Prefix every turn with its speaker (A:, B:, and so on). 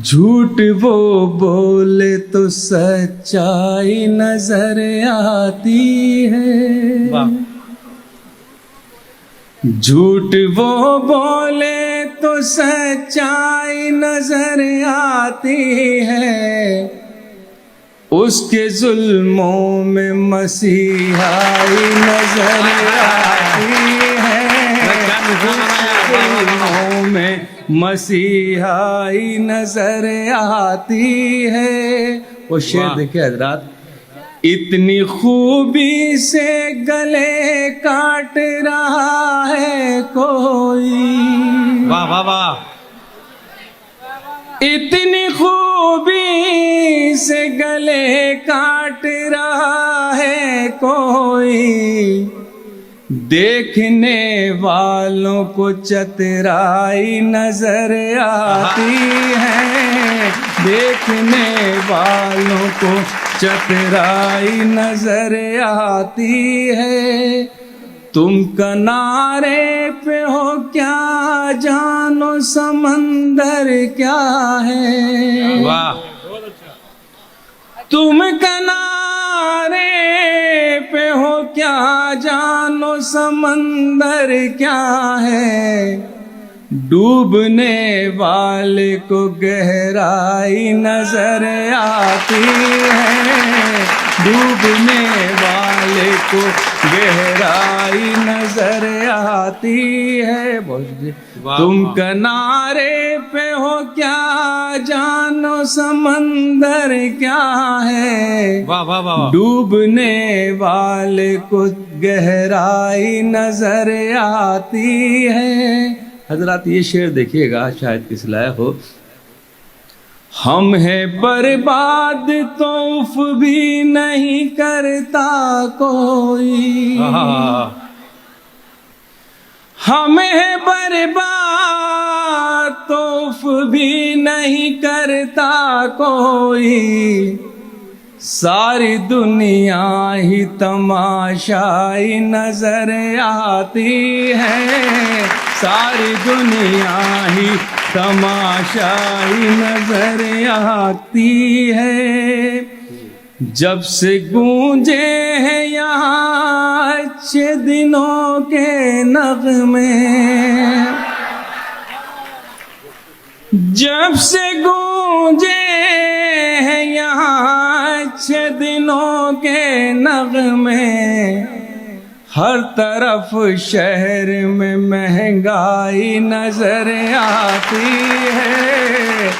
A: झूठ वो बोले तो सच्चाई नजर आती है।
B: वाह।
A: झूठ वो बोले तो सच्चाई नजर आती है। उसके जुल्मों में मसीहाई नजर आती है। जुल्मों में मसीहाई नजर आती है। वो शेर देखे हजरात, इतनी खूबी से गले काट रहा है कोई।
B: वाह वाह वाह।
A: इतनी खूबी से गले काट रहा है कोई। देखने वालों को चतुराई नजर आती है। देखने वालों को चतुराई नजर आती है। तुम किनारे पे हो क्या जानो समंदर क्या है।
B: वाह।
A: तुम किनारे पे हो क्या जानो समंदर क्या है। डूबने वाले को गहराई नजर आती है। डूबने वाले को गहराई नजर आती है। तुम किनारे पे हो क्या जानो समंदर क्या है।
B: वाह वाह वाह।
A: डूबने वाले को गहराई नजर आती है। हजरात ये शेर देखिएगा, शायद किस लायक हो। हम हैं बर्बाद तो उफ भी नहीं करता कोई। हम हैं बर्बाद तो उफ भी नहीं करता कोई। सारी दुनिया ही तमाशाई नजर आती है। सारी दुनिया ही तमाशाई नजर आती है। जब से गूंजे हैं यहाँ अच्छे दिनों के नगमे। जब से गूंजे हैं यहाँ अच्छे दिनों के नगमे। हर तरफ शहर में महंगाई नजर आती है।